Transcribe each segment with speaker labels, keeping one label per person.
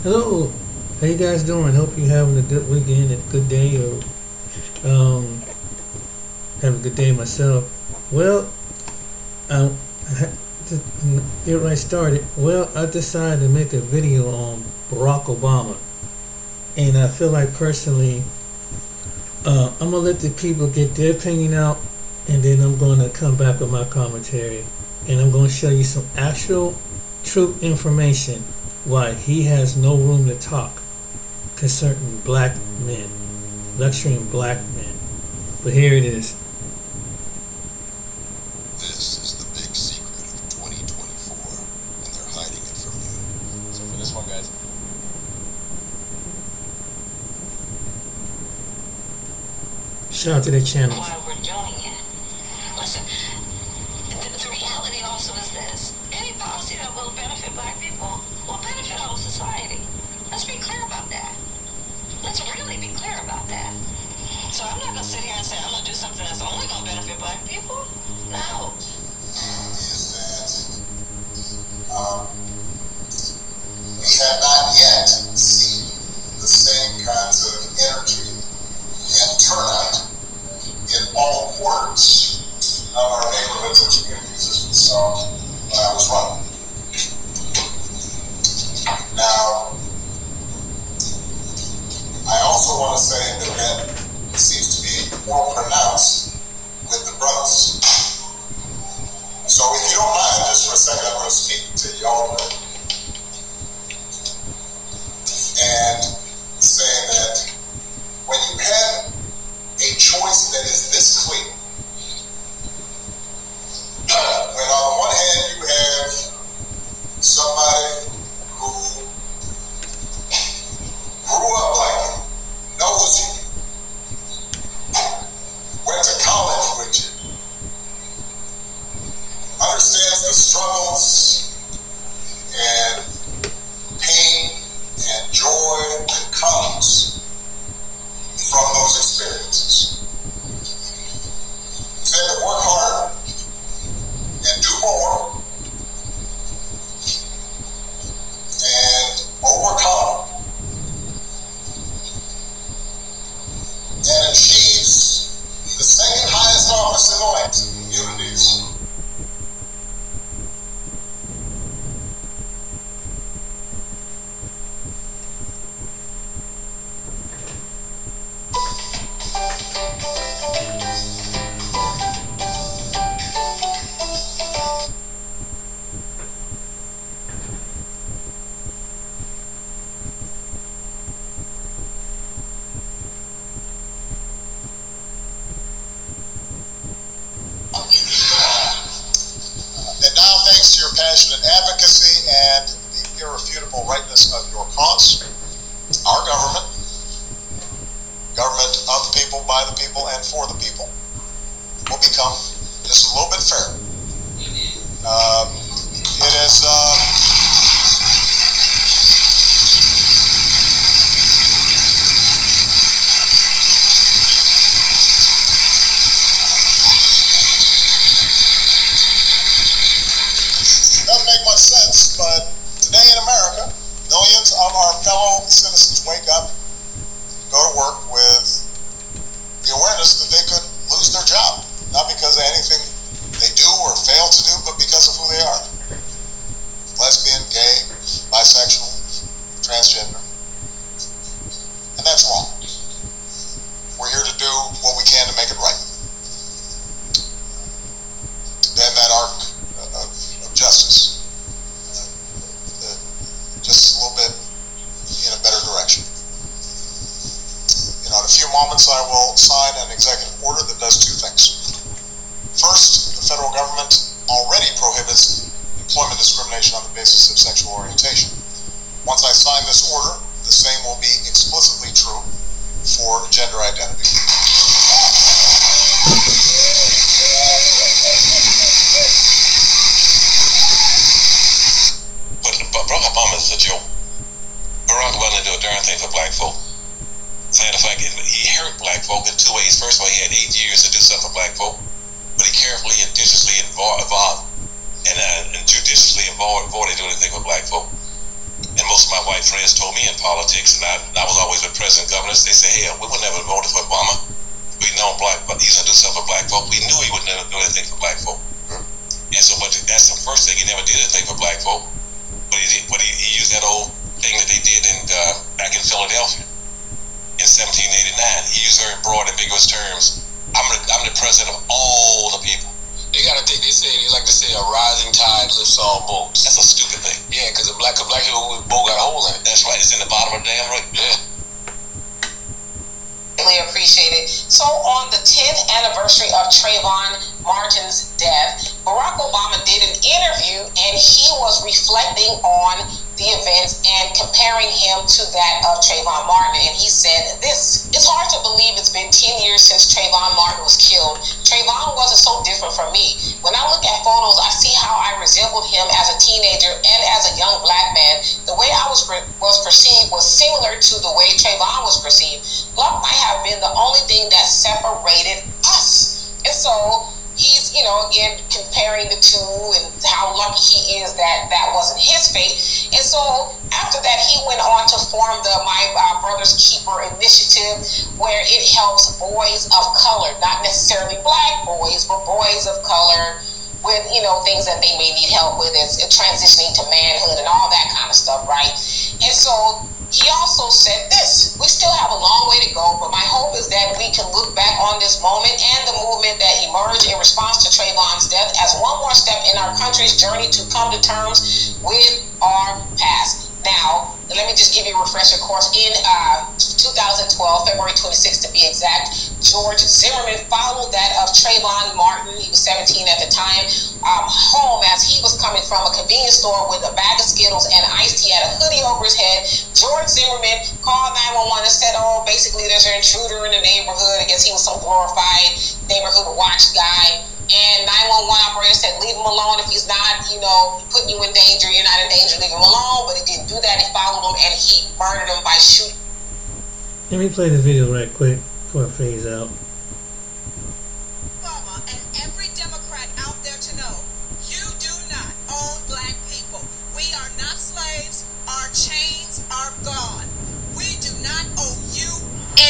Speaker 1: Hello, how you guys doing? Hope you're having a good weekend, a good day, or um, having a good day myself. Well, I to get right started. Well, I decided to make a video on Barack Obama, and I feel like personally, I'm gonna let the people get their opinion out, and then I'm gonna come back with my commentary, and I'm gonna show you some actual, true information why he has no room to talk concerning black men, lecturing black men. But here it is.
Speaker 2: This is the big secret of 2024, and they're hiding it from you. So for this one, guys.
Speaker 1: Shout out to their channels.
Speaker 3: While we're doing it, listen, the reality also is this. Any policy that will benefit black people will benefit all of society. Let's be clear about that. Let's really be clear about that. So I'm not going to sit here and say I'm going to do something that's only going to benefit black people. No.
Speaker 2: Is that we have not yet seen the same kinds of energy and turnout in all quarters of our neighborhoods and communities as we saw when I was running. Now, I also want to say that it seems to be more pronounced with the brothers. So if you don't mind, just for a second, I'm going to speak to y'all and say that when you have a choice that is this clear, when on the one hand you have somebody who grew up like you, knows you, went to college with you, understands the struggles and pain and joy that comes from those experiences. Said to work hard and do more and overcome and achieves the second highest office in the land, communities. And now, thanks to your passionate advocacy and the irrefutable rightness of your cause, our government of the people, by the people, and for the people, will become just a little bit fairer. It is, doesn't make much sense, but today in America, millions of our fellow citizens wake up, go to work with the awareness that they could lose their job, not because of anything they do or fail to do, but because of who they are. Lesbian, gay, bisexual, transgender. And that's wrong. We're here to do what we can to make it right. Then that arc of justice, just a little bit in a better direction. In a few moments, I will sign an executive order that does two things. First, the federal government already prohibits employment discrimination on the basis of sexual orientation. Once I sign this order, the same will be explicitly true for gender identity.
Speaker 4: But Barack Obama is a joke. Barack Obama didn't do a darn thing for black folk. Matter of fact, he hurt black folk in two ways. First of all, he had 8 years to do something for black folk, but he carefully and judiciously evolved and judiciously avoided doing anything with black folk. And most of my white friends told me in politics, and I was always with president governors, they say, hell, we would never have voted for Obama. We know he's going to do something for black folk. We knew he would never do anything for black folk. And so, but that's the first thing, he never did anything for black folk. But he used that old thing that they did back in Philadelphia in 1789. He used very broad, ambiguous terms. I'm the president of all the people.
Speaker 5: They like to say a rising tide lifts all boats.
Speaker 4: That's a stupid thing.
Speaker 5: Yeah, because the black people boat got a hole in it.
Speaker 4: That's right. It's in the bottom of the damn right.
Speaker 5: Yeah.
Speaker 6: Really appreciate it. So on the 10th anniversary of Trayvon Martin's death, Barack Obama did an interview and he was reflecting on the events and comparing him to that of Trayvon Martin. And he said this: it's hard to believe it's been 10 years since Trayvon Martin was killed. Trayvon wasn't so different from me. When I look at photos, I see how I resembled him as a teenager and as a young black man. The way I was perceived was similar to the way Trayvon was perceived. Black might have been the only thing that separated us. And so he's, again, comparing the two and how lucky he is that that wasn't his fate. And so after that, he went on to form the My Brother's Keeper initiative, where it helps boys of color, not necessarily black boys, but boys of color with, things that they may need help with. It's transitioning to manhood and all that kind of stuff, right? And so he also said this: we still have a long way to go, but my hope is that we can look back on this moment and the movement that emerged in response to Trayvon's death as one more step in our country's journey to come to terms with our past. Now, let me just give you a refresher course. In 2012, February 26th to be exact, George Zimmerman followed that of Trayvon Martin, he was 17 at the time, home as he was coming from a convenience store with a bag of Skittles and iced tea, had a hoodie over his head. George Zimmerman called 911 and said, basically there's an intruder in the neighborhood. I guess he was some glorified neighborhood watch guy. And 911 operator said, leave him alone. If he's not, putting you in danger, you're not in danger, leave him alone. But he didn't do that. He followed him and he murdered him by shooting.
Speaker 1: Let me play the video right quick before I phase out.
Speaker 7: Obama and every Democrat out there to know, you do not own black people. We are not slaves. Our chains are gone. We do not owe you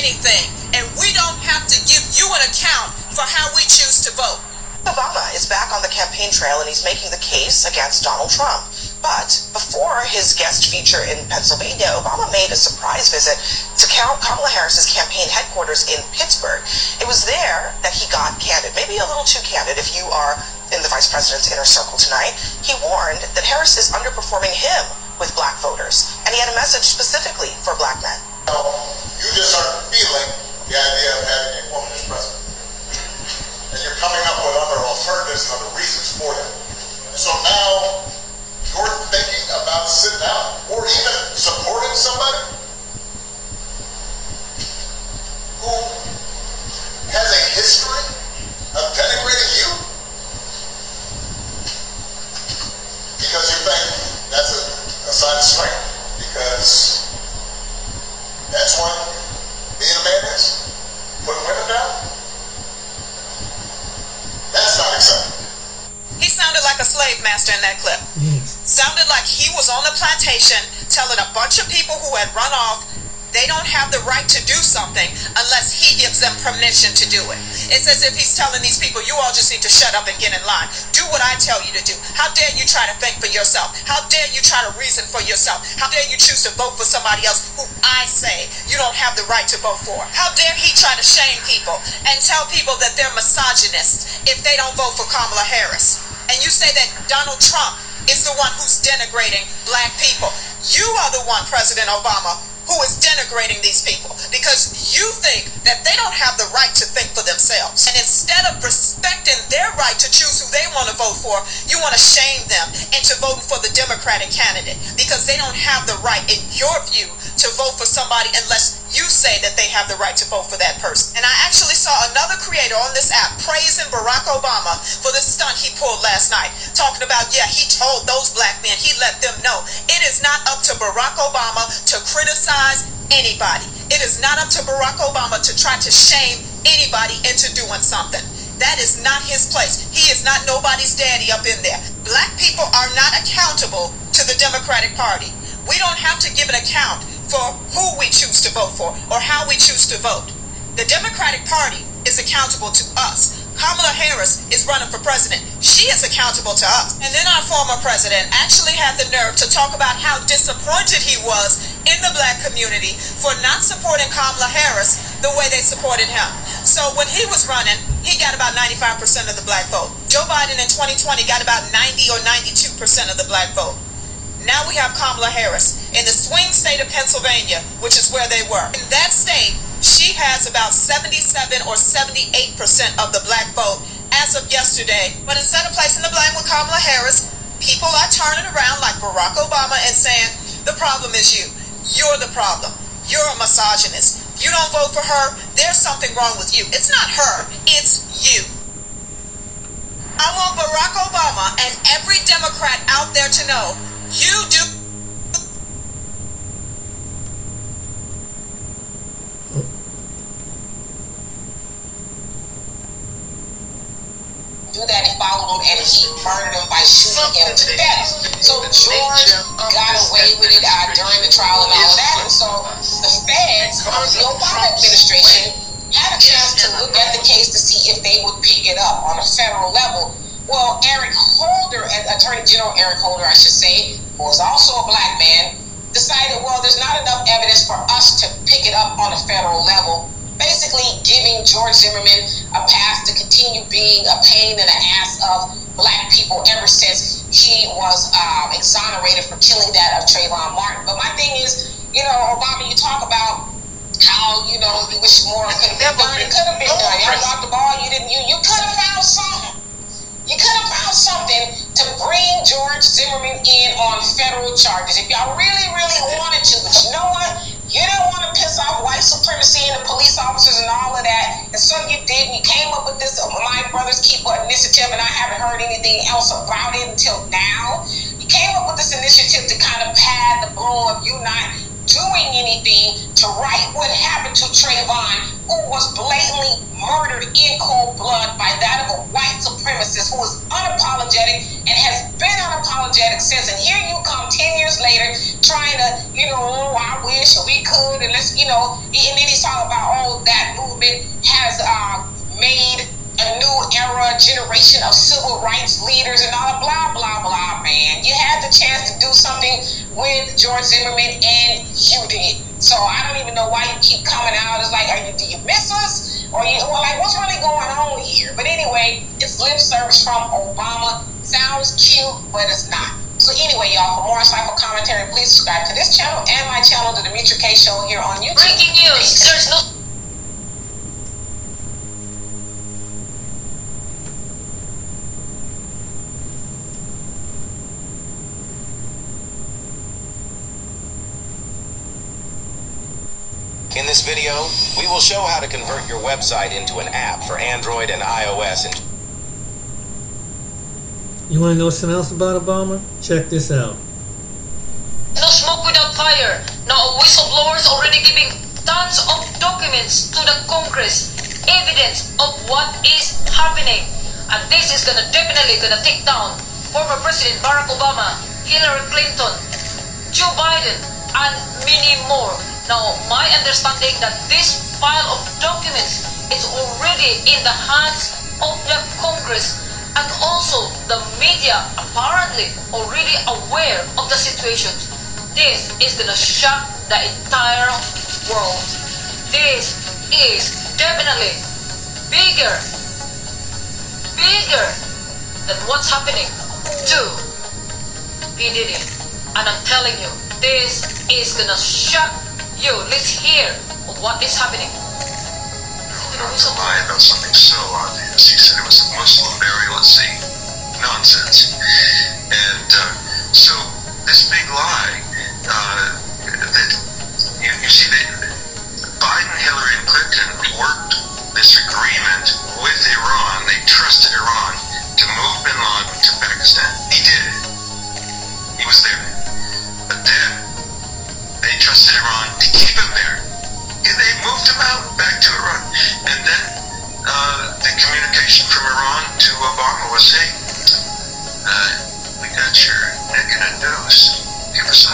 Speaker 7: anything. And we don't have to give you an account for how we choose to vote.
Speaker 6: Obama is back on the campaign trail and he's making the case against Donald Trump. But before his guest feature in Pennsylvania, Obama made a surprise visit to Kamala Harris's campaign headquarters in Pittsburgh. It was there that he got candid, maybe a little too candid if you are in the vice president's inner circle tonight. He warned that Harris is underperforming him with black voters, and he had a message specifically for black men.
Speaker 2: You just aren't feeling the idea of having a woman as president. And you're coming up with other alternatives and other reasons for that. And so now you're thinking about sitting down or even supporting somebody who has a history of denigrating you because you think that's a sign of strength, because that's what being a man is, putting women down. That's not acceptable.
Speaker 7: He sounded like a slave master in that clip.
Speaker 1: Yes.
Speaker 7: Sounded like he was on the plantation telling a bunch of people who had run off they don't have the right to do something unless he gives them permission to do it. It's as if he's telling these people, you all just need to shut up and get in line. Do what I tell you to do. How dare you try to think for yourself? How dare you try to reason for yourself? How dare you choose to vote for somebody else who I say you don't have the right to vote for? How dare he try to shame people and tell people that they're misogynists if they don't vote for Kamala Harris? And you say that Donald Trump is the one who's denigrating black people. You are the one, President Obama, who is denigrating these people because you think that they don't have the right to think for themselves. And instead of respecting their right to choose who they want to vote for, you want to shame them into voting for the Democratic candidate because they don't have the right, in your view, to vote for somebody unless you say that they have the right to vote for that person. And I actually saw another creator on this app praising Barack Obama for the stunt he pulled last night, talking about, yeah, he told those black men, he let them know. It is not up to Barack Obama to criticize anybody. It is not up to Barack Obama to try to shame anybody into doing something. That is not his place. He is not nobody's daddy up in there. Black people are not accountable to the Democratic Party. We don't have to give an account for who we choose to vote for or how we choose to vote. The Democratic Party is accountable to us. Kamala Harris is running for president. She is accountable to us. And then our former president actually had the nerve to talk about how disappointed he was in the black community for not supporting Kamala Harris the way they supported him. So when he was running, he got about 95% of the black vote. Joe Biden in 2020 got about 90 or 92% of the black vote. Now we have Kamala Harris in the swing state of Pennsylvania, which is where they were. In that state, she has about 77 or 78% of the black vote as of yesterday. But instead of placing the blame with Kamala Harris, people are turning around like Barack Obama and saying, the problem is you. You're the problem. You're a misogynist. You don't vote for her, there's something wrong with you. It's not her, it's you. I want Barack Obama and every Democrat out there to know, you do
Speaker 6: that and followed him, and he murdered him by shooting him to death. So George got away with it during the trial and all that. And so the feds, the Obama administration, had a chance to look at the case to see if they would pick it up on a federal level. Well, Eric Holder, Attorney General Eric Holder, I should say, who was also a black man, decided, well, there's not enough evidence for us to pick it up on a federal level, basically giving George Zimmerman a pass to continue being a pain in the ass of black people ever since he was exonerated for killing that of Trayvon Martin. But my thing is, Obama, you talk about how, you wish more could have been done. It could have been done. Y'all dropped the ball. You didn't. You could have found something. You could have found something to bring George Zimmerman in on federal charges if y'all really, really wanted to. But you know what? You didn't want to piss off white supremacy and the police officers and all of that. And so you did. You came up with this My Brother's Keeper initiative, and I haven't heard anything else about it until now. You came up with this initiative to kind of pad the blow of you not doing anything to right what happened to Trayvon, who was blatantly murdered in cold blood by that of a white supremacist who is unapologetic and has been unapologetic since. And here you come 10 years later trying to, I wish we could, and let's, and then he's talking about, that movement has made a new era, generation of civil rights leaders and all blah, blah, blah, man. You had the chance to do something with George Zimmerman and you did. So I don't even know why you keep coming out. It's like, do you miss us? Or what's really going on here? But anyway, it's lip service from Obama. Sounds cute, but it's not. So anyway, y'all, for more insightful commentary, please subscribe to this channel and my channel, The Demetria K Show, here on YouTube.
Speaker 3: Breaking news. There's no
Speaker 8: In this video, we will show how to convert your website into an app for Android and iOS.
Speaker 1: You want to know something else about Obama? Check this out.
Speaker 3: No smoke without fire. Now whistleblowers already giving tons of documents to the Congress, evidence of what is happening. And this is definitely gonna take down former President Barack Obama, Hillary Clinton, Joe Biden, and many more. Now, my understanding that this file of documents is already in the hands of the Congress, and also the media apparently already aware of the situation. This is gonna shock the entire world. This is definitely bigger than what's happening to P. Diddy. And I'm telling you, this is gonna shock you. Let's hear what is happening.
Speaker 9: To lie about something so obvious. He said it was a Muslim burial at sea. Nonsense. And so this big lie that you see that Biden, Hillary, and Clinton worked this agreement with Iran. They trusted Iran to move bin Laden to Pakistan. He did it. He was there. But then they trusted Iran to keep him there. They moved him out back to Iran. And then the communication from Iran to Obama was, hey, we got your neck in a noose. Give us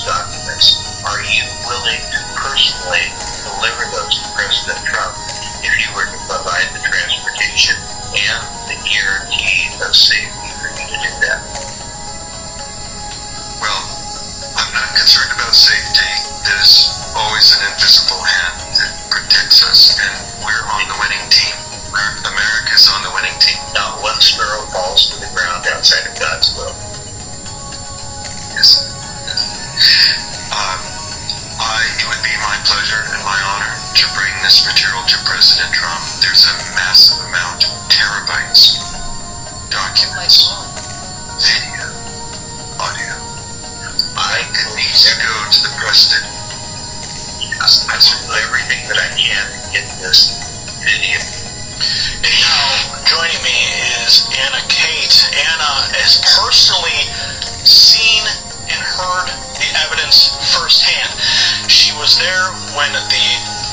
Speaker 9: those documents? Are you willing to personally deliver those to President Trump if you were to provide the transportation and the guarantee of safety for you to do that?
Speaker 10: Well, I'm not concerned about safety. There's always an invisible hand that protects us, and we're on the winning team. America's on the winning team.
Speaker 9: Not one sparrow falls to the ground outside of God's will.
Speaker 10: Yes. It would be my pleasure and my honor to bring this material to President Trump. There's a massive amount, terabytes, documents, video, audio.
Speaker 9: I
Speaker 10: need to go to the president.
Speaker 9: I will do everything that I can to get this video.
Speaker 11: And now, joining me is Anna Kate. Anna has personally seen and heard the evidence firsthand. She was there when the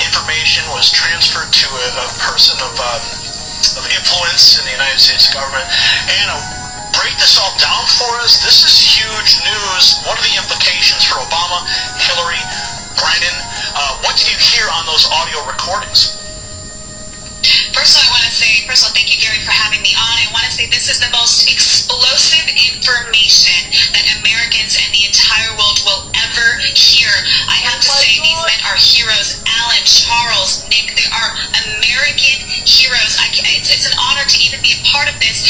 Speaker 11: information was transferred to a person of influence in the United States government. Anna, break this all down for us. This is huge news. What are the implications for Obama, Hillary, Biden? What did you hear on those audio recordings?
Speaker 12: First of all, thank you, Gary, for having me on. I want to say this is the most explosive information that Americans and the entire world will ever hear. I have to say these men are heroes. Alan, Charles, Nick, they are American heroes. It's an honor to even be a part of this.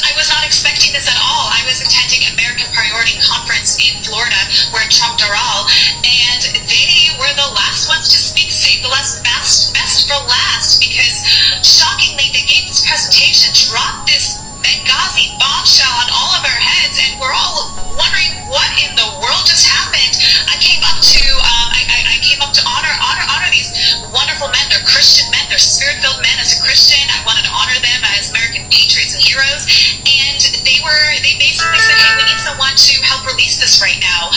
Speaker 12: I was not expecting this at all. I was attending American Priority Conference in Florida where Trump Doral, and they were the last ones to speak. Save the best for last, because shockingly they gave this presentation, dropped this Benghazi bombshell on all of our heads, and we're all wondering what in the world just happened. I came up to honor these wonderful men. They're Christian men. They're spirit-filled men. As a Christian, I wanted to honor them as American patriots and heroes. And they basically said, "Hey, we need someone to help release this right now.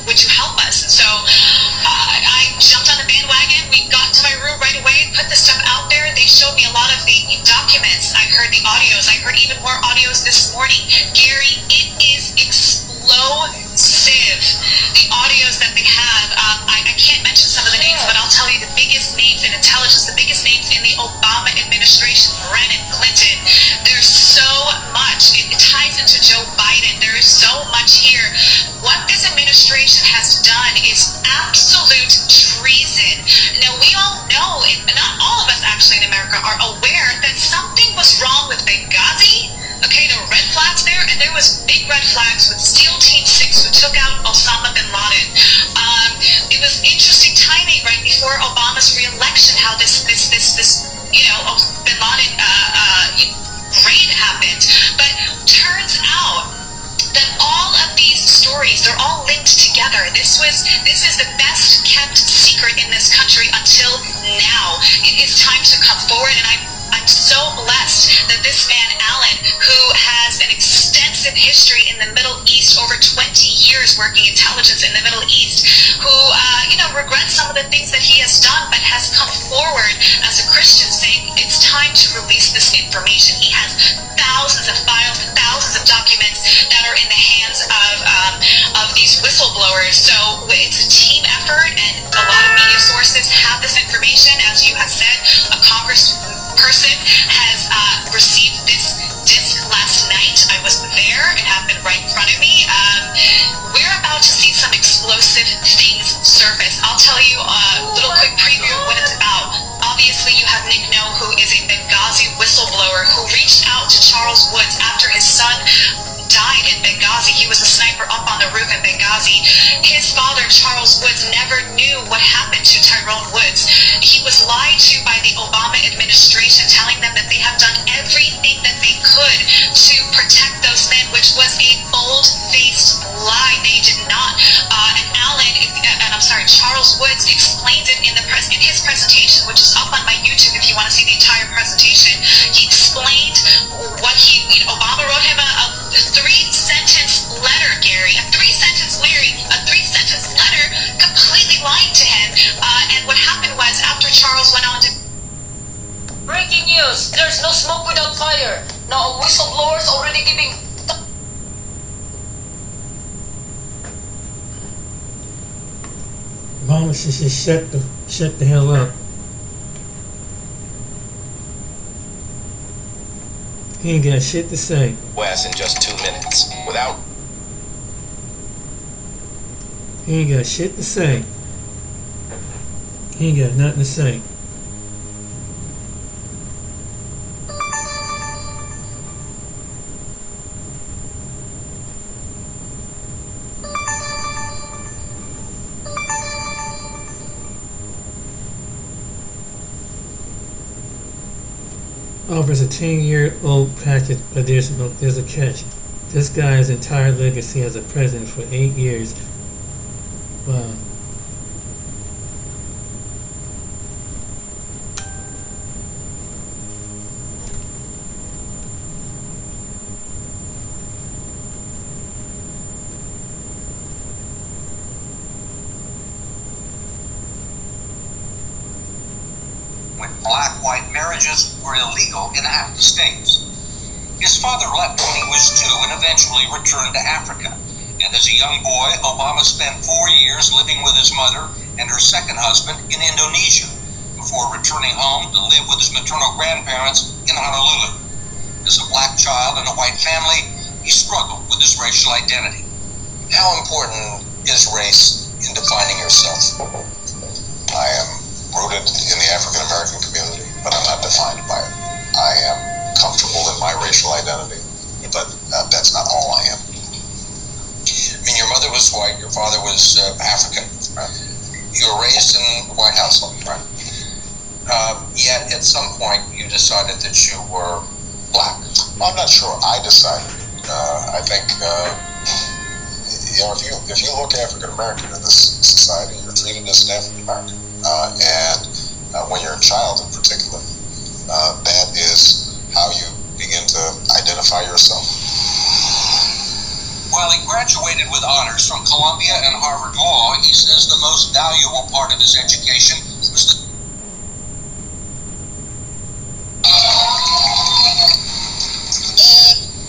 Speaker 12: Would you help us?" And so I jumped on the bandwagon. We got to my room right away, put this stuff out there. They showed me a lot of the documents. I heard the audios. I heard even more audios this morning. Gary, it is explosive. The audios that they have. I can't mention some of the names, but I'll tell you the biggest names in intelligence, the biggest names in the Obama administration, Brennan, Clinton. There's so much. It ties into Joe Biden. There is so much here. What this administration has done is absolute treason. Now, we all know, not all of us actually in America are aware that something was wrong with Benghazi. Okay, there were red flags there, and there was big red flags with SEAL Team 6 who took out Osama bin Laden. It was interesting timing right before Obama's re-election, how this bin Laden raid happened. But turns out that all of these stories, they're all linked together. This is the best kept secret in this country until now. It is time to come forward, and I'm so blessed that this man, Alan, who has an extensive history in the Middle East, over 20 years working intelligence in the Middle East, who, regrets some of the things that he has done, but has come forward as a Christian saying it's time to release this information. He has thousands of files, thousands of documents that are in the hands of these whistleblowers. So it's a team effort, and a lot of media sources have this information. As you have said, a congressperson has received this disc last night. I was there. It happened right in front of me. We're about to see some explosive things surface. I'll tell you a little quick preview of what it's about. Obviously, you have Nick No, who is a Benghazi whistleblower who reached out to Charles Woods after his son died in Benghazi. He was a sniper up on the roof in Benghazi. His father, Charles Woods, never knew what happened to Tyrone Woods. He was lied to by the Obama administration, telling them that they have done everything that they could to protect those men, which was a bold-faced lie. They did not. Charles Woods explained it in his presentation, which is up on my YouTube if you want to see the entire presentation. He explained what Obama wrote him a 3-sentence letter, Gary, a 3-sentence letter completely lying to him. And what happened was, after Charles went on to...
Speaker 13: Breaking
Speaker 1: Obama should just shut the hell up. He ain't got shit to say.
Speaker 8: Wes in just 2 minutes. Without
Speaker 1: He ain't got shit to say. He ain't got nothing to say. Offers a 10-year-old package, but there's a catch. This guy's entire legacy as a president for 8 years. Wow.
Speaker 13: When black-white marriages were illegal in half the states. His father left when he was 2 and eventually returned to Africa. And as a young boy, Obama spent 4 years living with his mother and her second husband in Indonesia before returning home to live with his maternal grandparents in Honolulu. As a black child in a white family, he struggled with his racial identity. How important is race in defining yourself?
Speaker 2: I am rooted in the African American community, but I'm not defined by it. I am comfortable in my racial identity, but that's not all I am.
Speaker 13: I mean, your mother was white, your father was African.
Speaker 2: Right.
Speaker 13: You were raised in a white household.
Speaker 2: Right.
Speaker 13: Yet at some point you decided that you were black.
Speaker 2: Well, I'm not sure I decided. I think if you look African American in this society, you're treated as an African American, and when you're a child in particular, that is how you begin to identify yourself.
Speaker 13: While he graduated with honors from Columbia and Harvard Law, he says the most valuable part of his education was the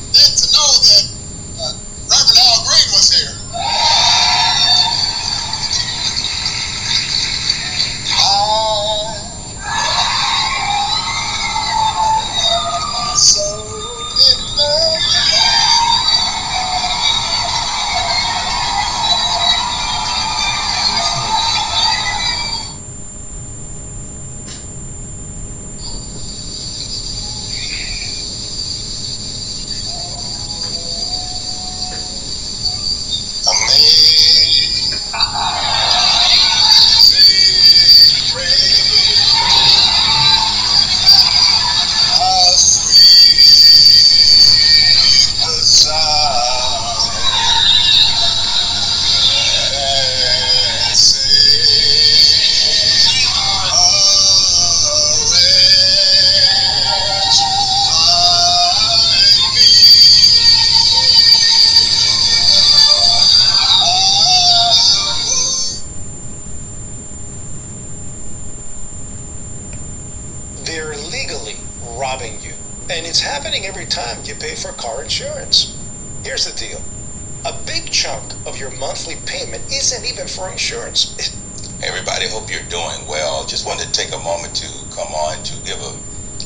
Speaker 2: Then to know that Reverend Al Green was here. So in love.
Speaker 14: They're legally robbing you, and it's happening every time you pay for car insurance. Here's the deal. A big chunk of your monthly payment isn't even for insurance.
Speaker 4: Hey everybody, hope you're doing well. Just wanted to take a moment to come on to give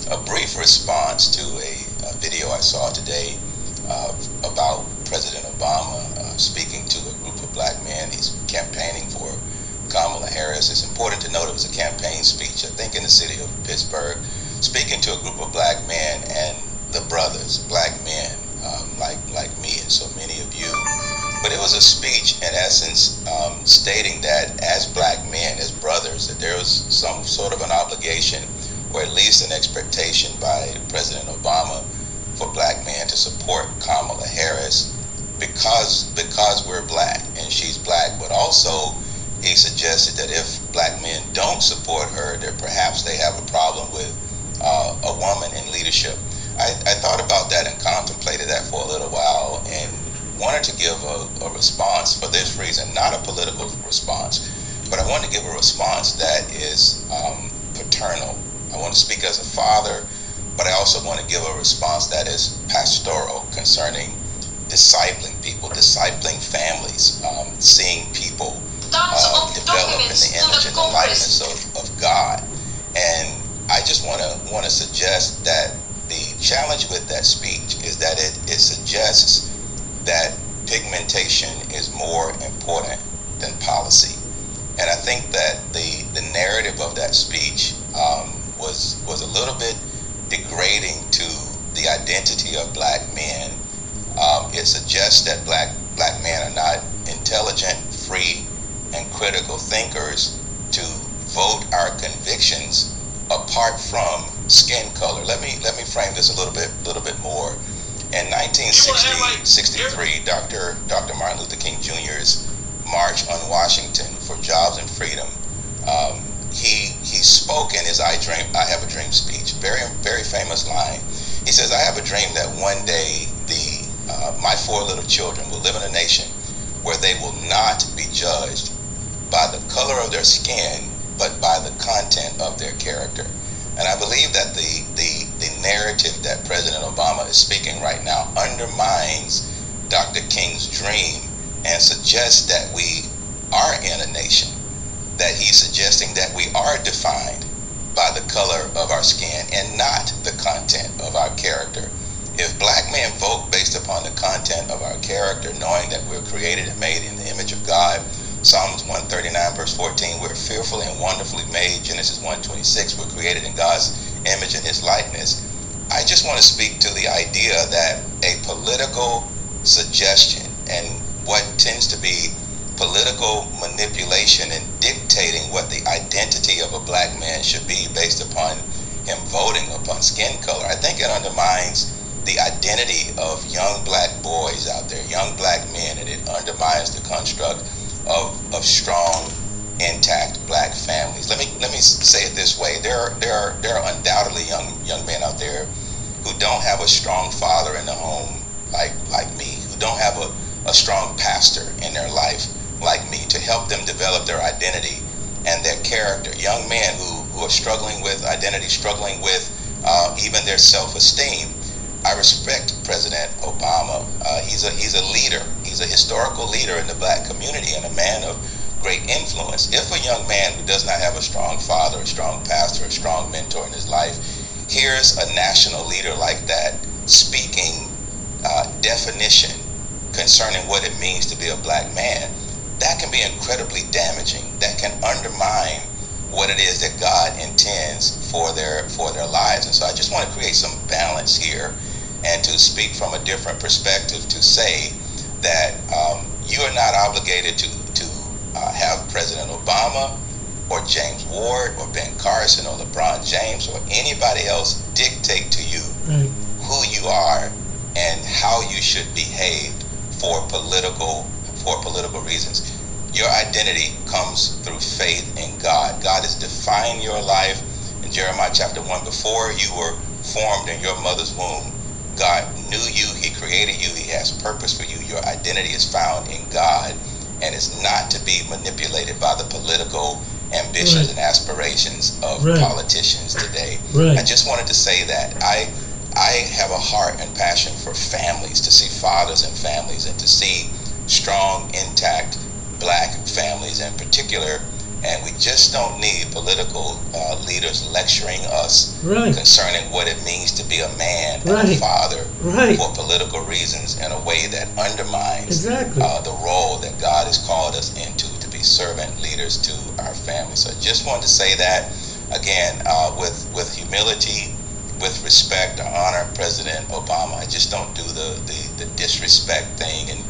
Speaker 4: a brief response to a video I saw today about President Obama speaking to a group of black men. He's campaigning for Kamala Harris. It's important to note it was a campaign speech, I think in the city of Pittsburgh, speaking to a group of black men and the brothers, black men like me and so many of you. But it was a speech in essence stating that as black men, as brothers, that there was some sort of an obligation or at least an expectation by President Obama for black men to support Kamala Harris because we're black and she's black, but also he suggested that if black men don't support her, that perhaps they have a problem with a woman in leadership. I thought about that and contemplated that for a little while and wanted to give a response for this reason, not a political response, but I wanted to give a response that is paternal. I want to speak as a father, but I also want to give a response that is pastoral concerning discipling people, discipling families, seeing people
Speaker 15: develop in the image and the likeness of God. And I just want to suggest that the challenge with that speech is that it suggests that pigmentation is more important than policy. And I think that the narrative of that speech was a little bit degrading to the identity of black men. It suggests that black men are not intelligent, free, and critical thinkers to vote our convictions apart from skin color. Let me frame this a little bit more. In 1963, Dr. Martin Luther King Jr.'s March on Washington for Jobs and Freedom, he spoke in his I Have a Dream speech, very, very famous line. He says, "I have a dream that one day my 4 little children will live in a nation where they will not be judged by the color of their skin, but by the content of their character." And I believe that the narrative that President Obama is speaking right now undermines Dr. King's dream and suggests that we are in a nation, that he's suggesting that we are defined by the color of our skin and not the content of our character. If black men vote based upon the content of our character, knowing that we're created and made in the image of God, Psalms 139 verse 14, we're fearfully and wonderfully made. Genesis 1:26, we're created in God's image and his likeness. I just want to speak to the idea that a political suggestion and what tends to be political manipulation and dictating what the identity of a black man should be based upon him voting upon skin color, I think it undermines the identity of young black boys out there, young black men, and it undermines the construct of strong, intact black families. Let me say it this way: there are undoubtedly young men out there who don't have a strong father in the home like me, who don't have a strong pastor in their life like me to help them develop their identity and their character. Young men who are struggling with identity, struggling with even their self-esteem. I respect President Obama. He's a leader. He's a historical leader in the black community and a man of great influence. If a young man who does not have a strong father, a strong pastor, a strong mentor in his life hears a national leader like that speaking definition concerning what it means to be a black man, that can be incredibly damaging. That can undermine what it is that God intends for their lives. And so I just want to create some balance here and to speak from a different perspective to say that you are not obligated to have President Obama or James Ward or Ben Carson or LeBron James or anybody else dictate to you who you are and how you should behave for political reasons. Your identity comes through faith in God. God has defined your life in Jeremiah chapter 1. Before you were formed in your mother's womb, God knew you, he created you, he has purpose for you. Your identity is found in God and is not to be manipulated by the political ambitions and aspirations of politicians today. I just wanted to say that I have a heart and passion for families, to see fathers and families and to see strong, intact black families in particular. And we just don't need political leaders lecturing us concerning what it means to be a man and a father for political reasons in a way that undermines the role that God has called us into, to be servant leaders to our families. So I just wanted to say that again, with humility, with respect. I honor President Obama. I just don't do the disrespect thing and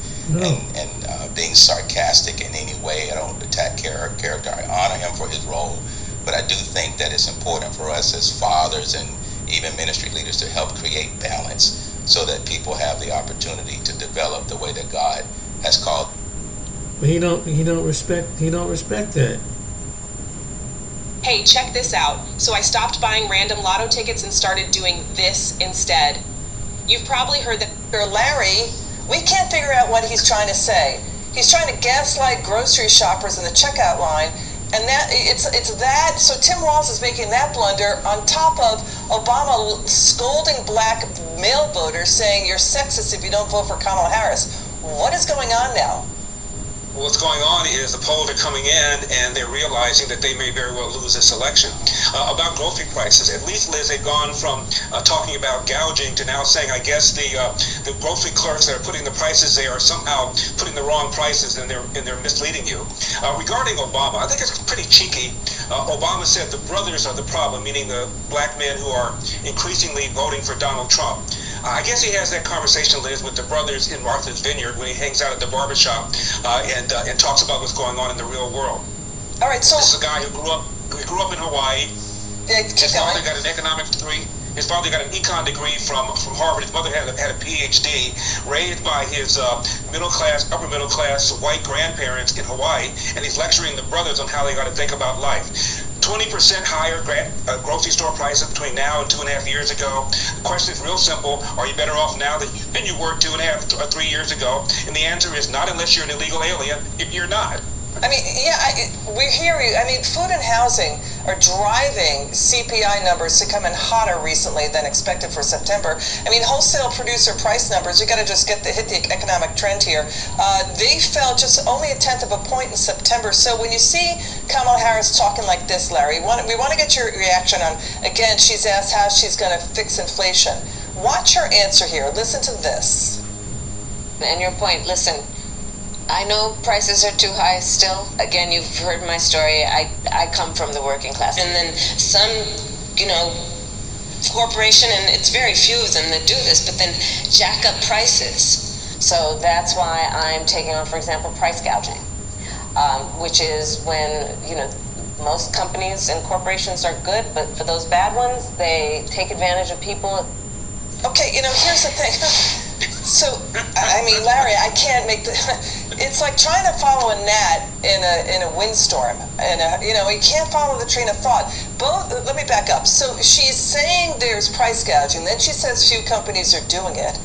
Speaker 15: being sarcastic in any way. I don't attack character. I honor him for his role, but I do think that it's important for us as fathers and even ministry leaders to help create balance so that people have the opportunity to develop the way that God has called.
Speaker 1: But he don't respect that.
Speaker 16: Hey, check this out. So I stopped buying random lotto tickets and started doing this instead. You've probably heard that.
Speaker 17: Larry, we can't figure out what he's trying to say. He's trying to gaslight grocery shoppers in the checkout line, and that it's that. So Tim Walz is making that blunder on top of Obama scolding black male voters, saying you're sexist if you don't vote for Kamala Harris. What is going on now?
Speaker 18: what's going on is the polls are coming in and they're realizing that they may very well lose this election. About grocery prices, at least, Liz, they've gone from talking about gouging to now saying, I guess the grocery clerks that are putting the prices there are somehow putting the wrong prices and they're misleading you. Regarding Obama, I think it's pretty cheeky. Obama said the brothers are the problem, meaning the black men who are increasingly voting for Donald Trump. I guess he has that conversation, Liz, with the brothers in Martha's Vineyard when he hangs out at the barbershop and talks about what's going on in the real world.
Speaker 17: All right, so
Speaker 18: this is a guy who grew up in Hawaii.
Speaker 17: Yeah,
Speaker 18: his father got an economics degree. His father got an econ degree from Harvard. His mother had a PhD, raised by his upper middle class white grandparents in Hawaii, and he's lecturing the brothers on how they got to think about life. 20% higher grocery store prices between now and 2.5 years ago. The question is real simple. Are you better off now than you were 2.5 or 3 years ago? And the answer is not unless you're an illegal alien. You're not.
Speaker 17: I mean, yeah, we hear you. I mean, food and housing are driving CPI numbers to come in hotter recently than expected for September. I mean, wholesale producer price numbers, you got to just hit the economic trend here. They fell just only 1/10 of a point in September. So when you see Kamala Harris talking like this, Larry, we want to get your reaction on, again, she's asked how she's going to fix inflation. Watch her answer here. Listen to this.
Speaker 19: And your point, listen, I know prices are too high still. Again, you've heard my story. I come from the working class. And then some, corporation, and it's very few of them that do this, but then jack up prices. So that's why I'm taking on, for example, price gouging, which is when, most companies and corporations are good, but for those bad ones, they take advantage of people.
Speaker 17: Okay, here's the thing. So, I mean, Larry, I can't make it's like trying to follow a gnat in a windstorm. And, you can't follow the train of thought. Let me back up. So she's saying there's price gouging. Then she says few companies are doing it.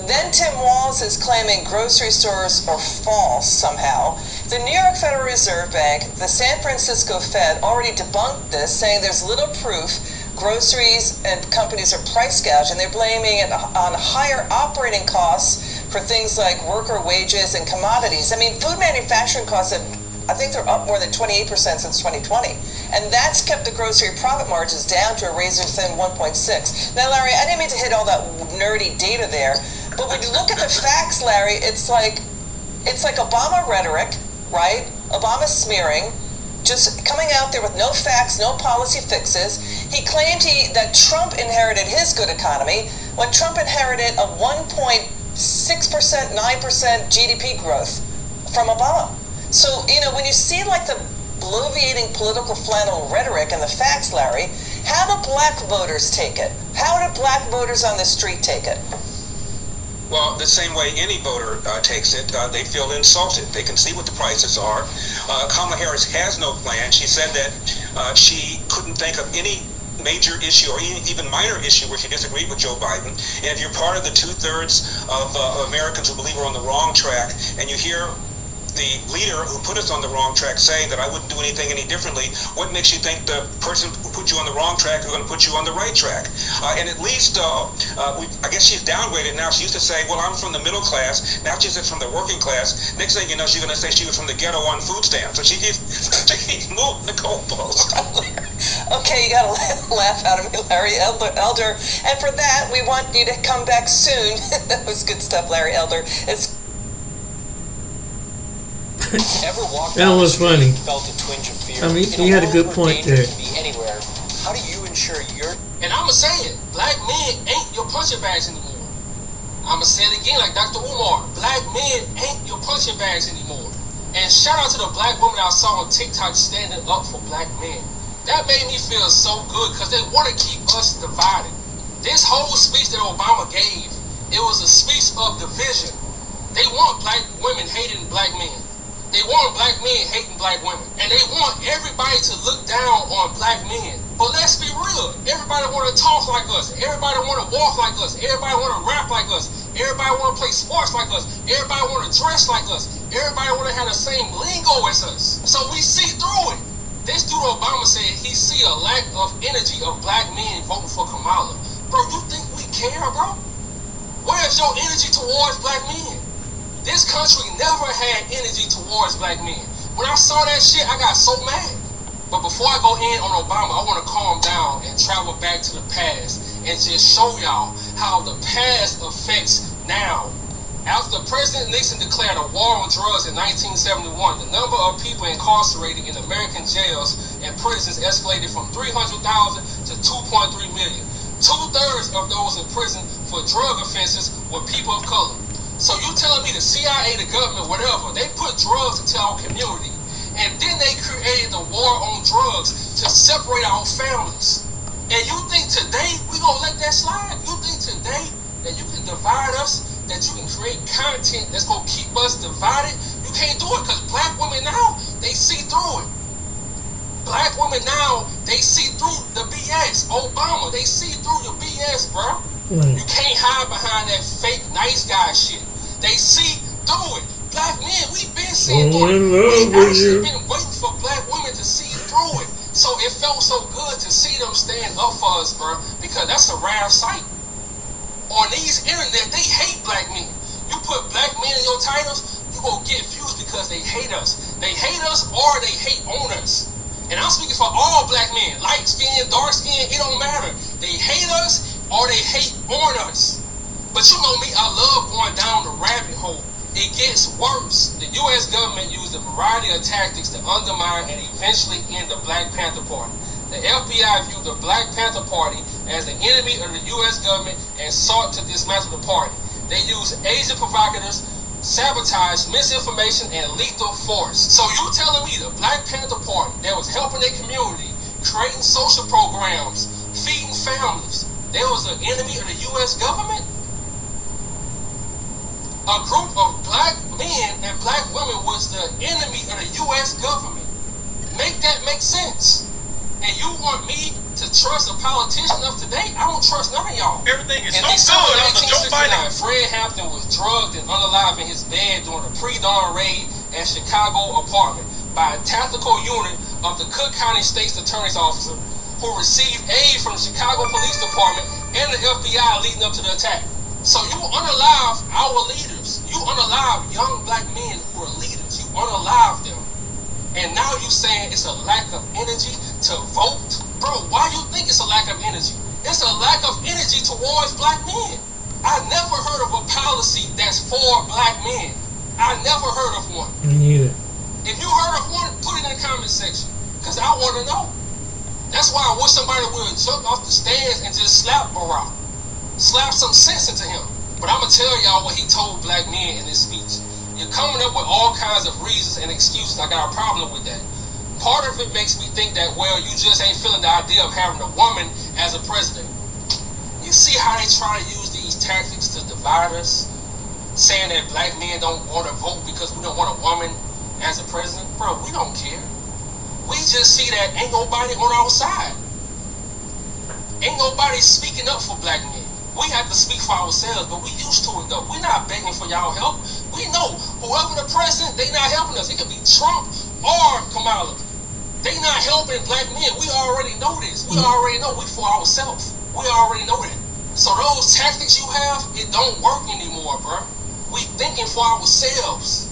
Speaker 17: Then Tim Walz is claiming grocery stores are false somehow. The New York Federal Reserve Bank, the San Francisco Fed already debunked this, saying there's little proof groceries and companies are price gouging. They're blaming it on higher operating costs for things like worker wages and commodities. I mean, food manufacturing costs I think they're up more than 28% since 2020. And that's kept the grocery profit margins down to a razor-thin 1.6. Now, Larry, I didn't mean to hit all that nerdy data there, but when you look at the facts, Larry, it's like Obama rhetoric, right? Obama smearing, just coming out there with no facts, no policy fixes. He claimed that Trump inherited his good economy when Trump inherited a 1.6%, 9% GDP growth from Obama. So, when you see like the bloviating political flannel rhetoric and the facts, Larry, how do black voters take it? How do black voters on the street take it?
Speaker 18: Well, the same way any voter takes it, they feel insulted. They can see what the prices are. Kamala Harris has no plan. She said that she couldn't think of any major issue or even minor issue where she disagreed with Joe Biden. And if you're part of the 2/3 of Americans who believe we're on the wrong track, and you hear the leader who put us on the wrong track say that I wouldn't do anything any differently, what makes you think the person who put you on the wrong track is going to put you on the right track? And at least, I guess she's downgraded now. She used to say, well, I'm from the middle class. Now she says from the working class. Next thing you know, she's going to say she was from the ghetto on food stamps. So she keeps moving the goalpost.
Speaker 17: Okay, you got to laugh out of me, Larry Elder. And for that, we want you to come back soon. That was good stuff, Larry Elder.
Speaker 14: Ever walked
Speaker 1: that was funny.
Speaker 14: Felt a twinge of fear?
Speaker 1: I mean, he had a good point there.
Speaker 14: Can be anywhere. How do you ensure your...
Speaker 5: And I'ma say it, black men ain't your punching bags anymore. I'ma say it again like Dr. Umar, black men ain't your punching bags anymore. And shout out to the black woman I saw on TikTok standing up for black men. That made me feel so good because they want to keep us divided. This whole speech that Obama gave, it was a speech of division. They want black women hating black men. They want black men hating black women. And they want everybody to look down on black men. But let's be real. Everybody want to talk like us. Everybody want to walk like us. Everybody want to rap like us. Everybody want to play sports like us. Everybody want to dress like us. Everybody want to have the same lingo as us. So we see through it. This dude Obama said he see a lack of energy of black men voting for Kamala. Bro, you think we care, bro? Where's your energy towards black men? This country never had energy towards black men. When I saw that shit, I got so mad. But before I go in on Obama, I want to calm down and travel back to the past and just show y'all how the past affects now. After President Nixon declared a war on drugs in 1971, the number of people incarcerated in American jails and prisons escalated from 300,000 to 2.3 million. 2/3 of those in prison for drug offenses were people of color. So you telling me the CIA, the government, whatever, they put drugs into our community, and then they created the war on drugs to separate our families. And you think today we gonna let that slide? You think today that you can divide us, that you can create content that's gonna keep us divided? You can't do it, because black women now, they see through it. Black women now, they see through the BS. Obama, they see through your BS, bro. You can't hide behind that fake nice guy shit. They see through it. Black men, we've been seeing through it. We've actually been waiting for black women to see through it. So it felt so good to see them stand up for us, bro, because that's a rare sight. On these internet, they hate black men. You put black men in your titles, you gonna get views because they hate us. They hate us or they hate on us. And I'm speaking for all black men, light skin, dark skin, it don't matter. They hate us or they hate on us. But you know me, I love going down the rabbit hole. It gets worse. The U.S. government used a variety of tactics to undermine and eventually end the Black Panther Party. The FBI viewed the Black Panther Party as the enemy of the U.S. government and sought to dismantle the party. They used Asian provocateurs, sabotage, misinformation, and lethal force. So you telling me the Black Panther Party that was helping their community, creating social programs, feeding families, they was an enemy of the U.S. government? A group of black men and black women was the enemy of the U.S. government. Make that make sense. And you want me to trust a politician of today? I don't trust none of y'all.
Speaker 11: Everything is
Speaker 5: In
Speaker 11: so
Speaker 5: December
Speaker 11: good after Joe Biden.
Speaker 5: 1969, Fred Hampton was drugged and unalive in his bed during a pre-dawn raid at Chicago apartment by a tactical unit of the Cook County State's Attorney's Office who received aid from the Chicago Police Department and the FBI leading up to the attack. So you unalive our leaders. You unalive young black men who are leaders. You unalive them. And now you saying it's a lack of energy to vote? Bro, why you think it's a lack of energy? It's a lack of energy towards black men. I never heard of a policy that's for black men. I never heard of one.
Speaker 1: Me neither.
Speaker 5: If you heard of one, put it in the comment section, because I want to know. That's why I wish somebody would jump off the stands and just slap Barack. Slap some sense into him. But I'm going to tell y'all what he told black men in his speech. You're coming up with all kinds of reasons and excuses. I got a problem with that. Part of it makes me think that, well, you just ain't feeling the idea of having a woman as a president. You see how they try to use these tactics to divide us? Saying that black men don't want to vote because we don't want a woman as a president? Bro, we don't care. We just see that ain't nobody on our side. Ain't nobody speaking up for black men. We have to speak for ourselves, but we used to it though. We're not begging for y'all help. We know whoever the president, they not helping us. It could be Trump or Kamala. They not helping black men. We already know this. We already know we for ourselves. We already know that. So those tactics you have, it don't work anymore, bro. We thinking for ourselves.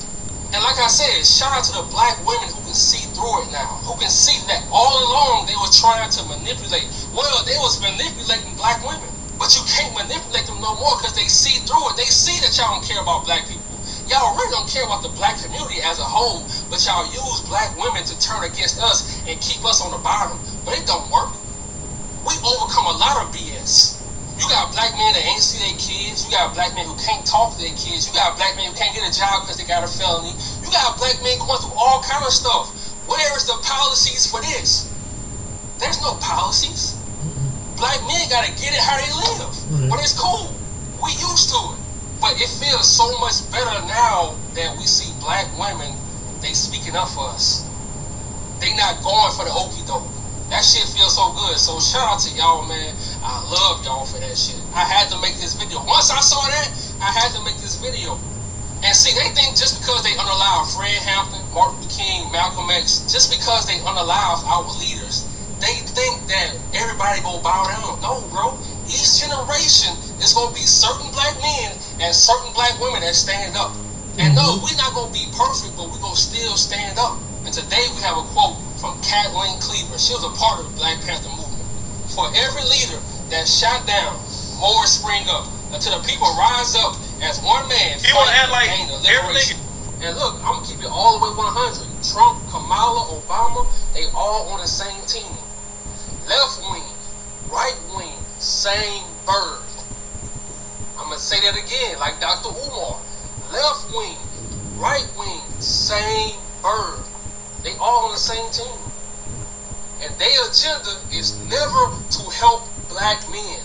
Speaker 5: And like I said, shout out to the black women who can see through it now. Who can see that all along they were trying to manipulate. Well, they was manipulating black women. But you can't manipulate them no more because they see through it. They see that y'all don't care about black people. Y'all really don't care about the black community as a whole, but y'all use black women to turn against us and keep us on the bottom. But it don't work. We overcome a lot of BS. You got black men that ain't see their kids. You got black men who can't talk to their kids. You got black men who can't get a job because they got a felony. You got black men going through all kind of stuff. Where is the policies for this? There's no policies. Black men gotta get it how they live. But it's cool. We used to it. But it feels so much better now that we see black women, they speaking up for us. They not going for the okie doke. That shit feels so good. So shout out to y'all, man. I love y'all for that shit. I had to make this video. Once I saw that, I had to make this video. And see, they think just because they unalive Fred Hampton, Martin Luther King, Malcolm X, just because they unalive our leaders, they think that everybody gonna bow down. No, bro. Each generation is gonna be certain black men and certain black women that stand up And no, we're not going to be perfect, but we're going to still stand up. And today we have a quote from Kathleen Cleaver. She was a part of the Black Panther movement. For every leader that's shot down, more spring up until the people rise up as one man.
Speaker 11: You want to act like everything?
Speaker 5: And look, I'm going to keep it all the way 100. Trump, Kamala, Obama, they all on the same team. Left wing, right wing, same bird. I'm going to say that again, like Dr. Umar. Left wing, right wing, same bird. They all on the same team. And their agenda is never to help black men.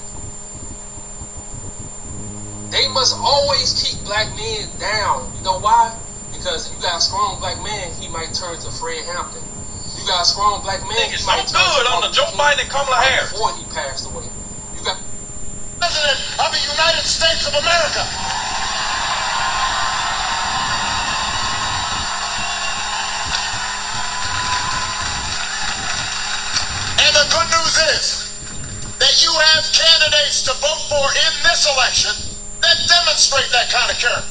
Speaker 5: They must always keep black men down. You know why? Because if you got a strong black man, he might turn to Fred Hampton. You got a strong black man, he might turn to
Speaker 11: on the Joe Biden and Kamala Harris
Speaker 5: before he passed away. You got
Speaker 20: President of the United States of America. And the good news is that you have candidates to vote for in this election that demonstrate that kind of character,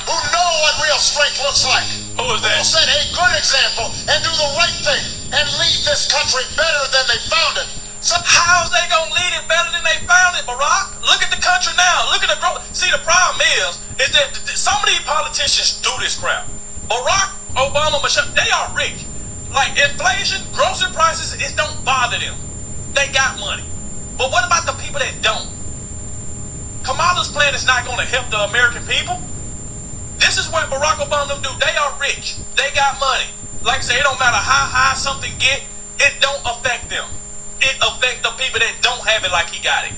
Speaker 20: who know what real strength looks like,
Speaker 11: who is that?
Speaker 20: Who will set a good example and do the right thing and lead this country better than they found it.
Speaker 11: So how's they gonna lead it better than they found it, Barack? Look at the country now. Look at the growth. See, the problem is that some of these politicians do this crap. Barack Obama, Michelle, they are rich. Like inflation, grocery prices, it don't bother them. They got money. But what about the people that don't? Kamala's plan is not gonna help the American people. This is what Barack Obama do. They are rich. They got money. Like I say, it don't matter how high something get, it don't affect them. It affects the people that don't have it like he got it.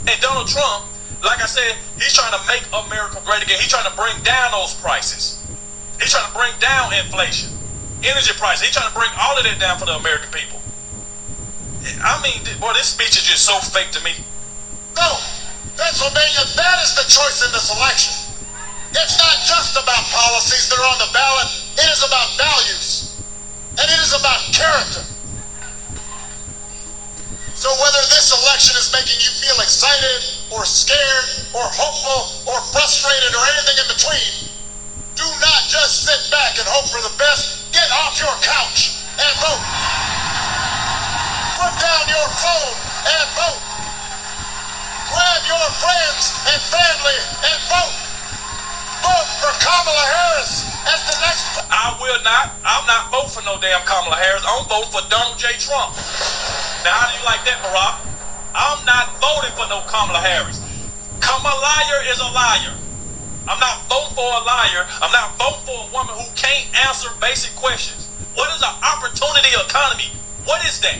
Speaker 11: And Donald Trump, like I said, he's trying to make America great again. He's trying to bring down those prices. He's trying to bring down inflation, energy prices. He's trying to bring all of that down for the American people. I mean, boy, this speech is just so fake to me.
Speaker 20: No, Pennsylvania, that is the choice in this election. It's not just about policies that are on the ballot. It is about values. And it is about character. So whether this election is making you feel excited or scared or hopeful or frustrated or anything in between, do not just sit back and hope for the best. Get off your couch and vote. Put down your phone and vote. Grab your friends and family and vote. Vote for Kamala Harris as the next.
Speaker 11: I will not. I'm not voting for no damn Kamala Harris. I'm voting for Donald J. Trump. Now, how do you like that, Barack? I'm not voting for no Kamala Harris. Kamala liar is a liar. I'm not voting for a liar. I'm not voting for a woman who can't answer basic questions. What is an opportunity economy? What is that?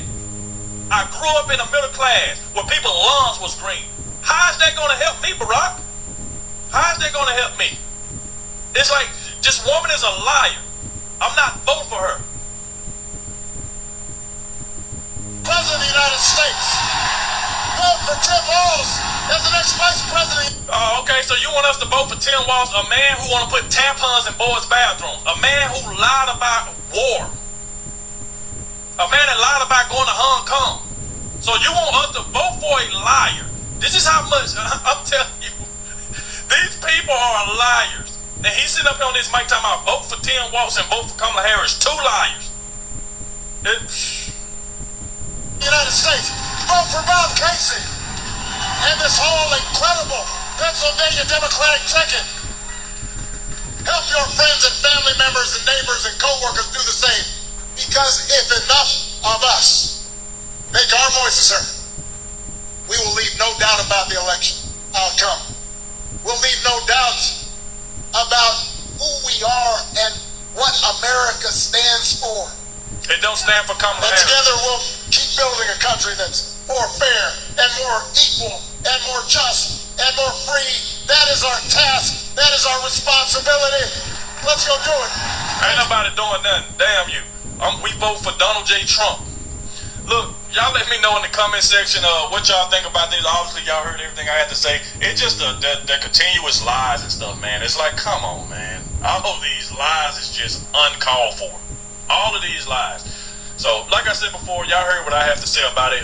Speaker 11: I grew up in a middle class where people's lawns was green. How is that going to help me, Barack? How is that going to help me? It's like, this woman is a liar. I'm not voting for her.
Speaker 20: President of the United States. Vote for Tim Walz as the next vice president.
Speaker 11: Okay, so you want us to vote for Tim Walz, a man who want to put tampons in boys' bathrooms, a man who lied about war, a man that lied about going to Hong Kong. So you want us to vote for a liar? This is how much, I'm telling you, these people are liars. And he's sitting up on this mic talking about vote for Tim Walz and vote for Kamala Harris. Two liars.
Speaker 20: United States, vote for Bob Casey and this whole incredible Pennsylvania Democratic ticket. Help your friends and family members and neighbors and co-workers do the same, because if enough of us make our voices heard, we will leave no doubt about the election outcome. We'll leave no doubt about who we are and what America stands for.
Speaker 11: It don't stand for Kamala Harris.
Speaker 20: And together we'll keep building a country that's more fair and more equal and more just and more free. That is our task. That is our responsibility. Let's go do it.
Speaker 11: Ain't nobody doing nothing. Damn you. We vote for Donald J. Trump. Look, y'all let me know in the comment section what y'all think about this. Obviously, y'all heard everything I had to say. It's just the continuous lies and stuff, man. It's like, come on, man. All of these lies is just uncalled for. All of these lies. So, like I said before, y'all heard what I have to say about it.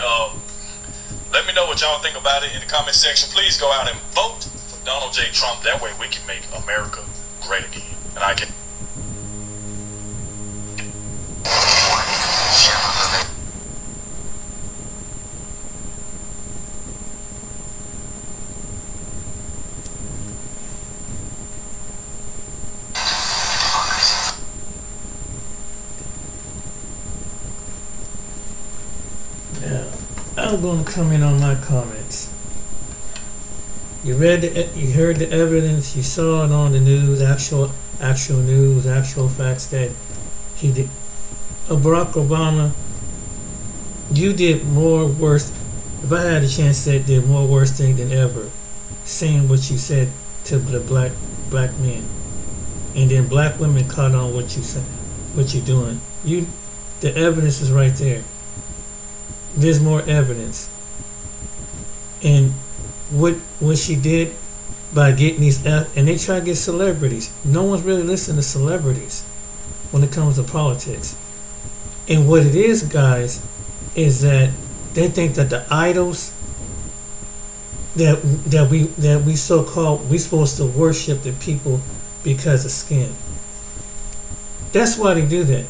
Speaker 11: Let me know what y'all think about it in the comment section. Please go out and vote for Donald J. Trump. That way we can make America
Speaker 20: great again. And I can.
Speaker 1: Now, I'm going to come in on my comments. You read you heard the evidence, you saw it on the news, actual news, actual facts that he did. Barack Obama, you did more worse. If I had a chance, that did more worse thing than ever, saying what you said to the black men, and then black women caught on what you said, what you're doing. The evidence is right there. There's more evidence, and what she did by getting these, and they try to get celebrities. No one's really listening to celebrities when it comes to politics. And what it is, guys, is that they think that the idols that we so-called, we supposed to worship the people because of skin. That's why they do that.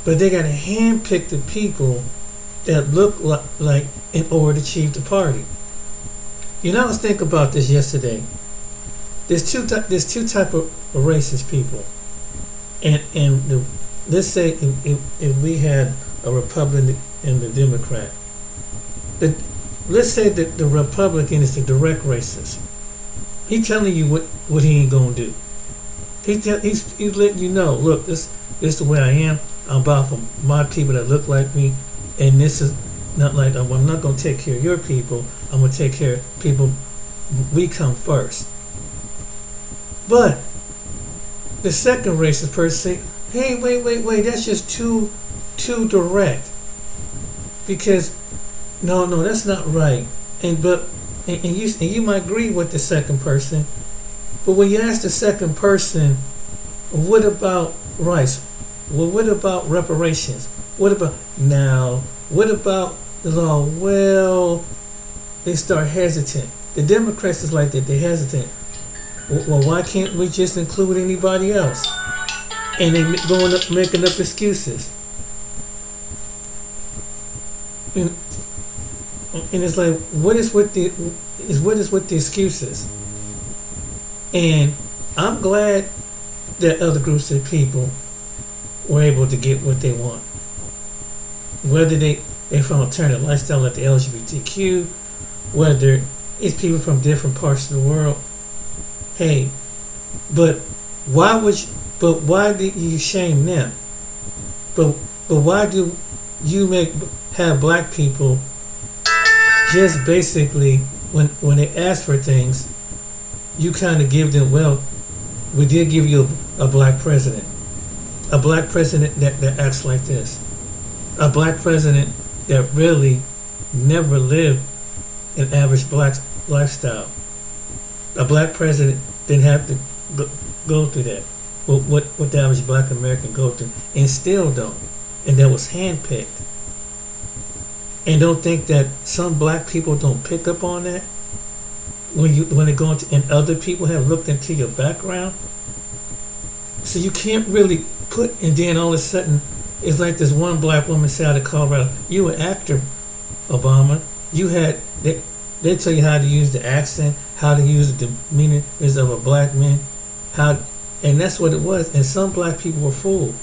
Speaker 1: But they got to handpick the people that look like in order to achieve the party. You know, I was thinking about this yesterday. There's two type of racist people, and let's say if we had a Republican and a Democrat, let's say that the Republican is the direct racist. He's telling you what he ain't gonna do. He's letting you know, look, this is the way I am. I'm about for my people that look like me, and this is not like, I'm not gonna take care of your people. I'm gonna take care of people. We come first. But the second racist person say, hey, wait, that's just too direct. Because no, that's not right. And you might agree with the second person, but when you ask the second person, what about rights? Well, what about reparations? What about the law? Well, they start hesitant. The Democrats is like that. They're hesitant. Well, why can't we just include anybody else? And they going up making up excuses. And it's like, what is with the excuses? And I'm glad that other groups of people were able to get what they want. Whether they're from alternative lifestyle like the LGBTQ, whether it's people from different parts of the world. Hey, but why do you shame them? But why do you have black people just basically when they ask for things, you kind of give them, well, we did give you a black president. A black president that acts like this. A black president that really never lived an average black lifestyle. A black president didn't have to go through that. What the average black American go through, and still don't. And that was handpicked. And don't think that some black people don't pick up on that when they go into, and other people have looked into your background. So you can't really put, and then all of a sudden, it's like this one black woman said out of Colorado, you an actor, Obama. You had, they tell you how to use the accent, how to use the demeanor of a black man, and that's what it was. And some black people were fooled.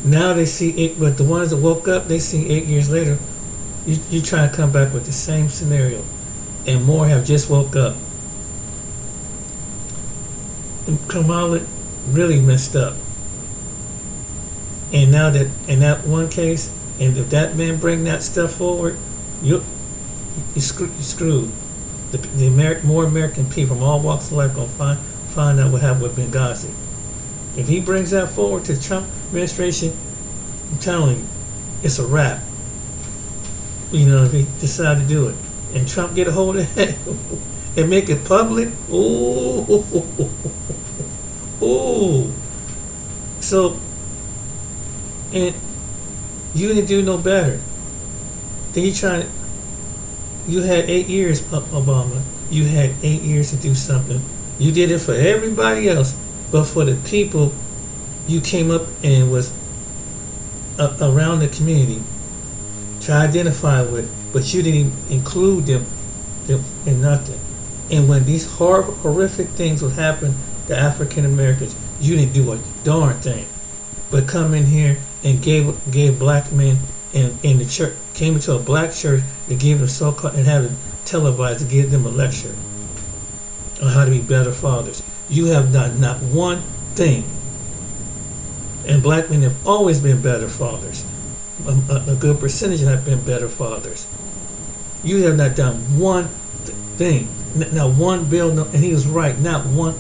Speaker 1: Now they see it, but the ones that woke up, they see 8 years later, you try to come back with the same scenario, and more have just woke up. And Kamala really messed up. And now that in that one case, and if that man bring that stuff forward, you're screwed. More American people from all walks of life gonna find out what happened with Benghazi. If he brings that forward to the Trump administration, I'm telling you, it's a wrap. You know, if he decide to do it, and Trump get a hold of it and make it public, ooh. So, and you didn't do no better. Then you had 8 years, Obama. You had 8 years to do something You did it for everybody else, but for the people you came up and was around the community to identify with, but you didn't include them in nothing. And when these horrific things would happen to African Americans, you didn't do a darn thing, but come in here and gave black men in the church, came into a black church to give them so-called, and have it televised to give them a lecture on how to be better fathers. You have done not one thing. And black men have always been better fathers. A good percentage have been better fathers. You have not done one thing. Not one bill, no, and he was right. Not one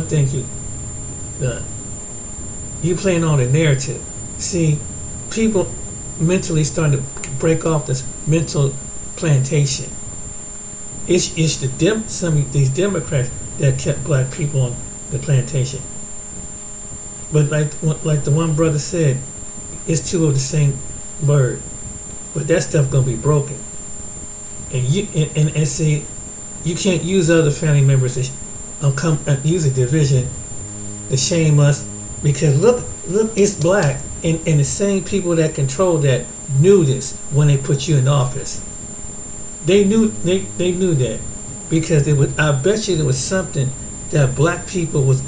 Speaker 1: thing you done. You playing on a narrative. See, people mentally starting to break off this mental plantation. It's some of these Democrats that kept black people on the plantation. But like the one brother said, it's two of the same bird. But that stuff gonna be broken. And you and see, you can't use other family members to come and use a division to shame us, because look, it's black, and the same people that control that knew this when they put you in office. They knew that, because I bet you there was something that black people was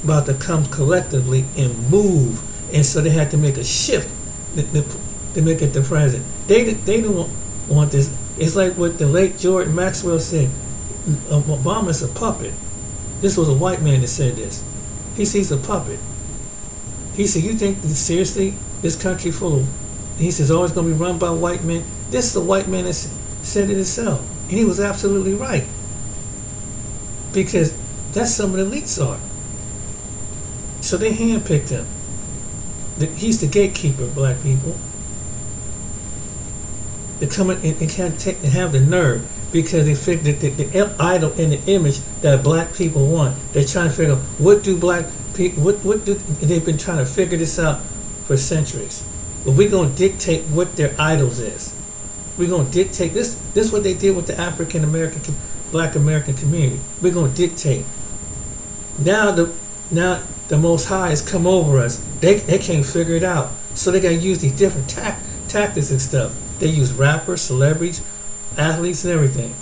Speaker 1: about to come collectively and move, and so they had to make a shift to make it the president. They don't want this. It's like what the late George Maxwell said. Obama's a puppet. This was a white man that said this. He sees a puppet. He said, "You think seriously this country full of?" He says, "Always going to be run by white men." This is the white man that said it himself, and he was absolutely right, because that's some of the elites are. So they handpicked him. He's the gatekeeper of black people. They come in and can't have the nerve, because they figure that the idol and the image that black people want. They're trying to figure out what do black people, they've been trying to figure this out for centuries. But we're going to dictate what their idols is. We're going to dictate this. This is what they did with the African American, black American community. We're going to dictate. Now the Most High has come over us. They can't figure it out. So they got to use these different tactics and stuff. They use rappers, celebrities, athletes, and everything,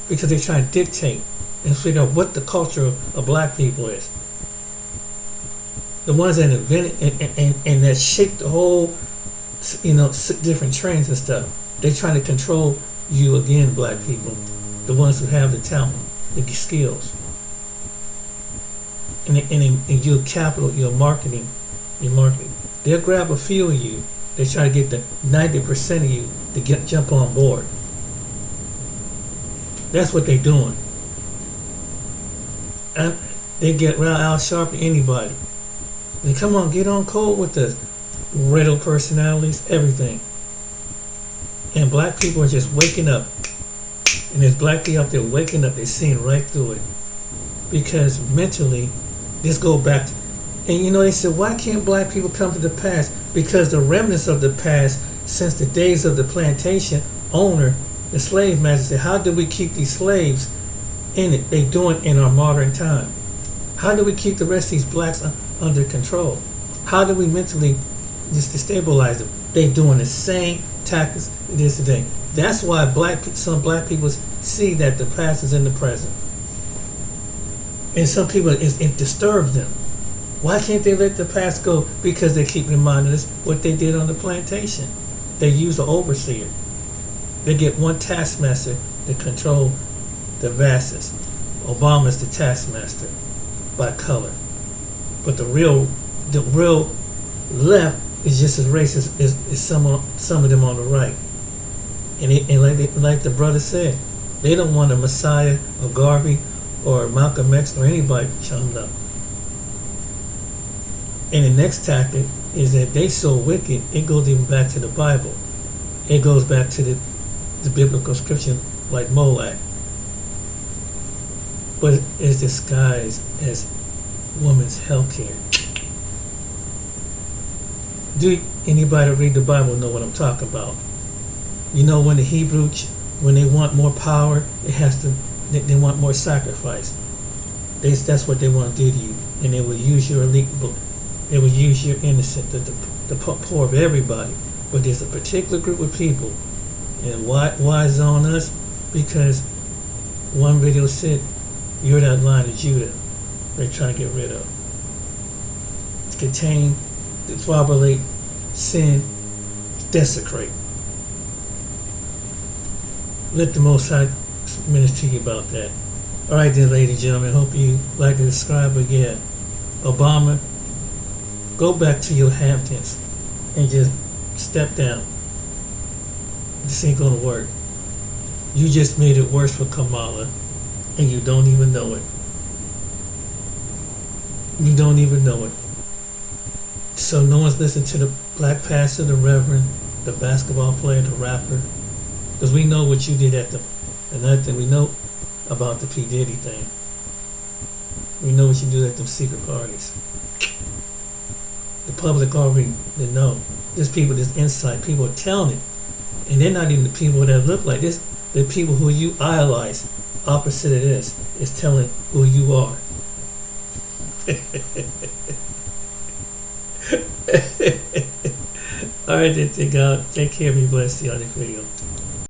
Speaker 1: because they're trying to dictate and figure out what the culture of black people is. The ones that invented and that shaped the whole, different trends and stuff. They're trying to control you again, black people. The ones who have the talent, the skills. And your capital, your marketing. They'll grab a few of you. They try to get the 90% of you to jump on board. That's what they're doing. And they get around Al Sharpton, anybody. They come on, get on cold with us. Riddle personalities, everything. And black people are just waking up. And there's black people out there waking up. They're seeing right through it. Because mentally, this go back to, and they said, why can't black people come to the past? Because the remnants of the past, since the days of the plantation owner, the slave master, said, how do we keep these slaves in it? They do it in our modern time. How do we keep the rest of these blacks under control? How do we mentally just destabilize them? They doing the same tactics it is today. That's why some black people see that the past is in the present. And some people, it disturbs them. Why can't they let the past go? Because they keep reminding us what they did on the plantation. They use an overseer. They get one taskmaster to control the masses. Obama's the taskmaster by color. But the real left is just as racist as some of them on the right. And like the brother said, they don't want a Messiah or Garvey or Malcolm X or anybody chummed up. And the next tactic is that they so wicked, it goes even back to the Bible. It goes back to the biblical scripture like Molech. But it's disguised as women's health care. Do anybody read the Bible know what I'm talking about? When the Hebrews, when they want more power, they want more sacrifice. That's what they want to do to you, and they will use your illegal. They will use your innocent, the poor of everybody. But there's a particular group of people, and why is it on us? Because one video said you're that line of Judah they're trying to get rid of. To contain, disrobulate, sin, desecrate. Let the Most High minister to you about that. All right then, ladies and gentlemen, hope you like to subscribe again. Obama, go back to your Hamptons and just step down. This ain't gonna work. You just made it worse for Kamala, and you don't even know it. You don't even know it. So no one's listening to the black pastor, the reverend, the basketball player, the rapper, because we know what you did at the. Another thing we know about the P. Diddy thing. We know what you do at them secret parties. The public already they know. There's people, there's insight. People are telling it, and they're not even the people that look like this. The people who you idolize, opposite of this, is telling who you are. All right, then, take care. Be blessed. See you on this video.